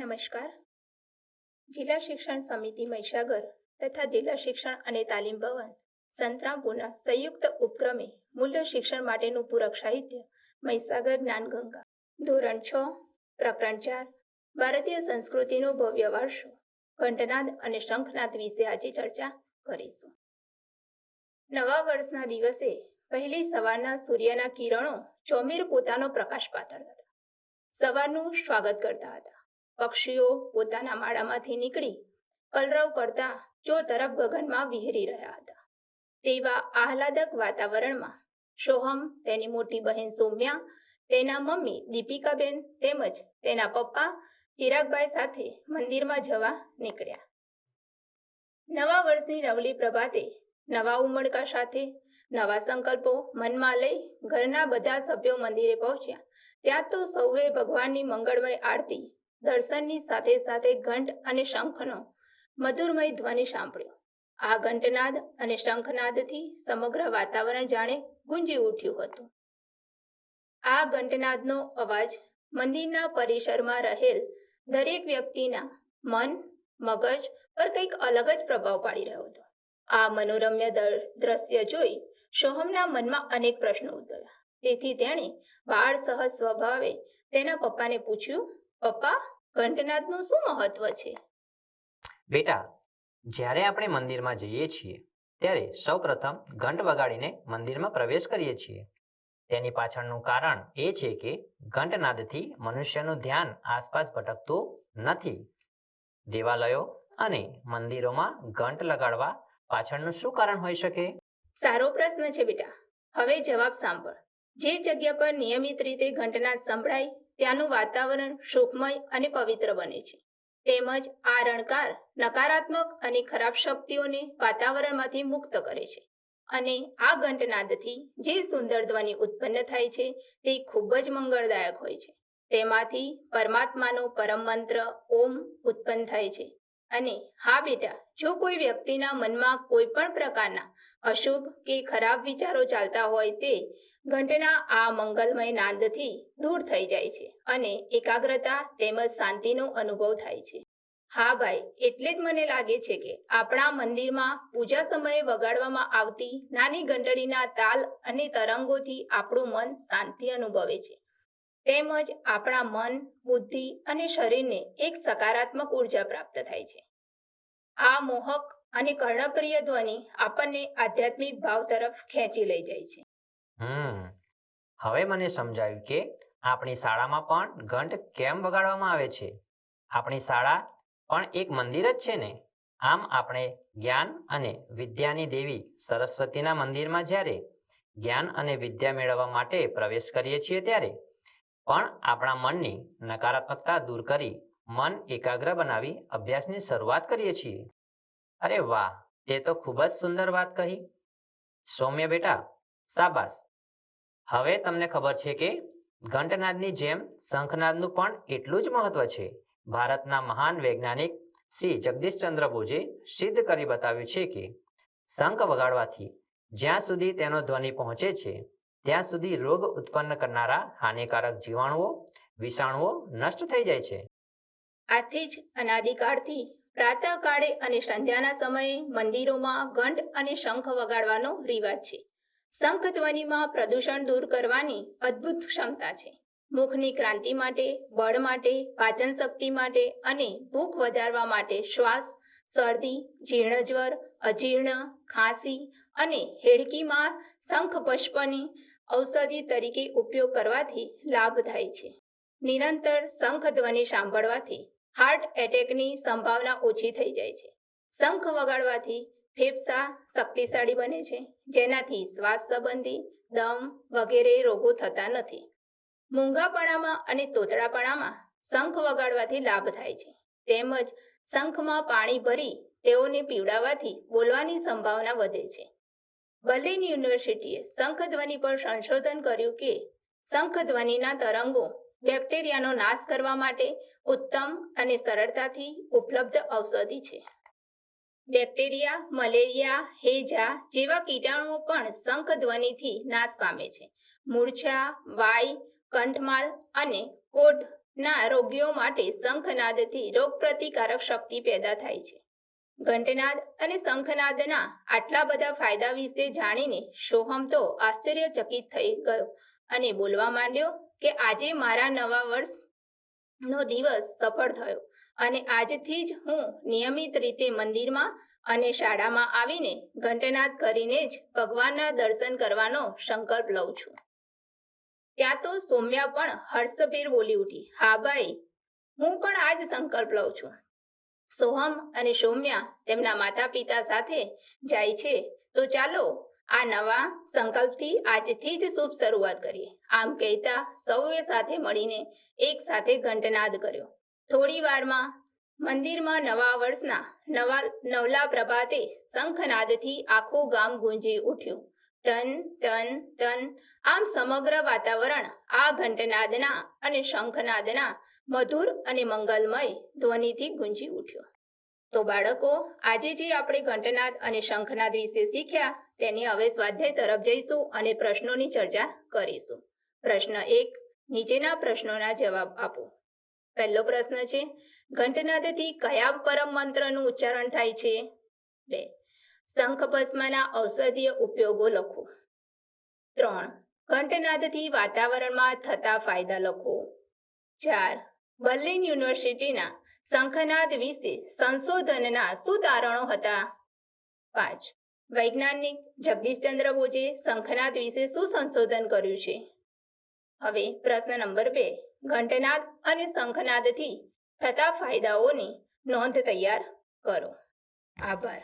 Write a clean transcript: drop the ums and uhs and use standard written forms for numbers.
નમસ્કાર. જિલ્લા શિક્ષણ સમિતિ મહીસાગર તથા જિલ્લા શિક્ષણ અને તાલીમ ભવન સંતરામપુરના સંયુક્ત ઉપક્રમે મૂલ્ય શિક્ષણ માટેનું પૂરક સાહિત્ય મહીસાગર જ્ઞાનગંગા ધોરણ 6 પ્રકરણ 4 ભારતીય સંસ્કૃતિનો ભવ્ય વારસો ઘંટનાદ અને શંખનાદ વિશે આજે ચર્ચા કરીશું. નવા વર્ષના દિવસે પહેલી સવારના સૂર્યના કિરણો ચોમેર પોતાનો પ્રકાશ પાથરતા હતા. સવારનું સ્વાગત કરતા હતા. પક્ષીઓ પોતાના માળામાંથી નીકળી કલરવ કરતા ચો તરફ ગગનમાં વિહરી રહ્યા હતા. તેવા આહલાદક વાતાવરણમાં સોહમ, તેની મોટી બહેન સૌમ્યા, તેના મમ્મી દીપિકાબેન તેમજ તેના પપ્પા ચિરાગભાઈ સાથે મંદિરમાં જવા નીકળ્યા. નવા વર્ષની નવલી પ્રભાતે નવા ઉમળકા સાથે નવા સંકલ્પો મનમાં લઈ ઘરના બધા સભ્યો મંદિરે પહોંચ્યા. ત્યાં તો સૌએ ભગવાનની મંગળમય આરતી દર્શનની સાથે સાથે ઘંટ અને શંખનો મધુરમય ધ્વનિ સાંભળ્યો. આ ઘંટનાદ અને શંખનાદથી સમગ્ર વાતાવરણ જાણે ગુંજી ઉઠ્યું હતું. આ ઘંટનાદનો અવાજ મંદિરના પરિસરમાં રહેલ દરેક વ્યક્તિના મન મગજ પર કંઈક અલગ જ પ્રભાવ પાડી રહ્યો હતો. આ મનોરમ્ય દ્રશ્ય જોઈ સોહમના મનમાં અનેક પ્રશ્નો ઉદ્ભવ્યા. તેથી તેણે બાળ સહજ સ્વભાવે તેના પપ્પાને પૂછ્યું, પપ્પા, ઘંટનાદનું શું મહત્વ છે? બેટા, જ્યારે આપણે મંદિરમાં જઈએ છીએ ત્યારે સૌપ્રથમ ઘંટ વગાડીને મંદિરમાં પ્રવેશ કરીએ છીએ. તેની પાછળનું કારણ એ છે કે ઘંટનાદથી મનુષ્યનું ધ્યાન આસપાસ ભટકતું નથી. દેવાલયો અને મંદિરોમાં ઘંટ લગાડવા પાછળનું શું કારણ હોઈ શકે? સારો પ્રશ્ન છે બેટા. હવે જવાબ સાંભળ. જે જગ્યા પર નિયમિત રીતે ઘંટનાદ સંભળાય ત્યાંનું વાતાવરણ સુખમય અને પવિત્ર બને છે. તેમજ આ રણકાર નકારાત્મક અને ખરાબ શક્તિઓને વાતાવરણમાંથી મુક્ત કરે છે. અને આ ઘંટનાદથી જે સુંદર ધ્વનિ ઉત્પન્ન થાય છે તે ખૂબ જ મંગળદાયક હોય છે. તેમાંથી પરમાત્માનો પરમ મંત્ર ઓમ ઉત્પન્ન થાય છે. અને હા બેટા, જો કોઈ વ્યક્તિના મનમાં કોઈ પણ પ્રકારના અશુભ કે ખરાબ વિચારો ચાલતા હોય તે ઘંટના આ મંગલમય નાદથી દૂર થઈ જાય છે અને એકાગ્રતા તેમજ શાંતિનો અનુભવ થાય છે. હા ભાઈ, એટલે જ મને લાગે છે કે આપણા મંદિરમાં પૂજા સમયે વગાડવામાં આવતી નાની ઘંટડીના તાલ અને તરંગોથી આપણું મન શાંતિ અનુભવે છે. તેમજ આપણા મન, બુદ્ધિ અને શરીરને એક સકારાત્મક ઉર્જા પ્રાપ્ત થાય છે. આ મોહક અને કર્ણપ્રિય ધ્વનિ આપણને આધ્યાત્મિક ભાવ તરફ ખેંચી લઈ જાય છે. હવે મને સમજાયું કે આપણી શાળામાં પણ ઘંટ કેમ વગાડવામાં આવે છે. આપણી શાળા પણ એક મંદિર જ છે ને. આમ આપણે જ્ઞાન અને વિદ્યાની દેવી સરસ્વતીના મંદિરમાં જ્યારે જ્ઞાન અને વિદ્યા મેળવવા માટે પ્રવેશ કરીએ છીએ ત્યારે પણ આપણા મનની નકારાત્મકતા દૂર કરી મન એકાગ્ર બનાવી અભ્યાસની શરૂઆત કરીએ છીએ. અરે વાહ, તે તો ખૂબ જ સુંદર વાત કહી. સૌમ્ય બેટા, શાબાશ. હવે તમને ખબર છે કે ઘંટનાદની જેમ શંખનાદનું પણ એટલું જ મહત્વ છે. ભારતના મહાન વૈજ્ઞાનિક શ્રી જગદીશચંદ્ર બોઝે સિદ્ધ કરી બતાવ્યું છે કે શંખ વગાડવાથી જ્યાં સુધી તેનો ધ્વનિ પહોંચે છે ત્યાં સુધી રોગ ઉત્પન્ન કરનારા હાનિકારક જીવાણુઓ વિષાણુઓ નષ્ટ થઈ જાય છે. આથી જ અનાદિકાળથી પ્રાતઃકાળે અને સંધ્યાના સમયે મંદિરોમાં ઘંટ અને શંખ વગાડવાનો રિવાજ છે. શંખ ધ્વનિમાં પ્રદૂષણ દૂર કરવાની અદ્ભુત ક્ષમતા છે. મુખની ક્રાંતિ માટે, બળ માટે, પાચન શક્તિ માટે અને ભૂખ વધારવા માટે શ્વાસ, શરદી, જીર્ણજ્વર, અજીર્ણ, ખાંસી અને હેડકીમાં શંખ પુષ્પની ઔષધિ તરીકે ઉપયોગ કરવાથી લાભ થાય છે. નિરંતર શંખ ધ્વનિ સાંભળવાથી હાર્ટ એટેકની સંભાવના ઓછી થઈ જાય છે. શંખ વગાડવાથી ફેફસા શક્તિશાળી બને છે, જેનાથી શ્વાસ સંબંધી દમ વગેરે રોગો થતા નથી. મૂંગાપણામાં અને તોતડાપણામાં શંખ વગાડવાથી લાભ થાય છે. તેમજ શંખમાં પાણી ભરી તેઓને પીવડાવવાથી બોલવાની સંભાવના વધે છે. બર્લિન યુનિવર્સિટીએ શંખ ધ્વનિ પર સંશોધન કર્યું કે શંખ ધ્વનિના તરંગો બેક્ટેરિયાનો નાશ કરવા માટે ઉત્તમ અને સરળતાથી ઉપલબ્ધ ઔષધિ છે. બેક્ટેરિયા, મલેરિયા, હેજા જેવા કીટાણુઓ પણ શંખ ધ્વનિથી નાશ પામે છે. મૂર્છા, વાઈ, કંઠમાલ અને કોઢ ના રોગીઓ માટે શંખનાદથી રોગપ્રતિકારક શક્તિ પેદા થાય છે. ઘંટનાદ અને શંખનાદના આટલા બધા ફાયદા વિશે જાણીને સોહમ તો આશ્ચર્યચકિત થઈ ગયો અને બોલવા માંડ્યો કે આજે મારા નવા વર્ષનો દિવસ સફળ થયો અને આજથી જ હું નિયમિત રીતે મંદિરમાં અને શાળામાં આવીને ઘંટનાદ કરીને જ ભગવાનના દર્શન કરવાનો સંકલ્પ લઉં છું. ત્યાં તો સૌમ્યા પણ હર્ષભેર બોલી ઉઠી, હા ભાઈ, હું પણ આ જ સંકલ્પ લઉં છું. સોહમ અને સૌમ્યા તેમના માતા પિતા સાથે જાય છે, તો ચાલો આ નવા સંકલ્પથી આજથી જ શુભ શરૂઆત કરીએ. આમ કહેતા સૌએ સાથે મળીને એક સાથે ઘંટનાદ કર્યો. થોડી વારમાં મંદિરમાં નવા વર્ષના નવલા પ્રભાતે શંખનાદથી આખું ગામ ગુંજી ઉઠ્યું. ટન ટન ટન આમ સમગ્ર વાતાવરણ આ ઘંટનાદના અને શંખનાદના મધુર અને મંગલમય ધ્વનિથી ગુંજી ઉઠ્યો. તો બાળકો, આજે જે આપણે ઘંટનાદ અને શંખનાદ વિશે શીખ્યા તેની હવે સ્વાધ્યાય તરફ જઈશું અને પ્રશ્નોની ચર્ચા કરીશું. પ્રશ્ન 1, નીચેના પ્રશ્નોના જવાબ આપો. પહેલો પ્રશ્ન છે, ઘંટનાદથી કયા પરમ મંત્રનું ઉચ્ચારણ થાય છે? 2, શંખભસ્મના ઔષધીય ઉપયોગો લખો. 3, ઘંટનાદથી વાતાવરણમાં થતા ફાયદા લખો. 4, બર્લિન યુનિવર્સિટીના શંખનાદ વિશે સંશોધનના શું તારણો હતા? 5, વૈજ્ઞાનિક જગદીશચંદ્ર બોઝે શંખનાદ વિશે શું સંશોધન કર્યું છે? હવે પ્રશ્ન નંબર 2, ઘંટનાદ અને શંખનાદથી થતા ફાયદાઓની નોંધ તૈયાર કરો. આભાર.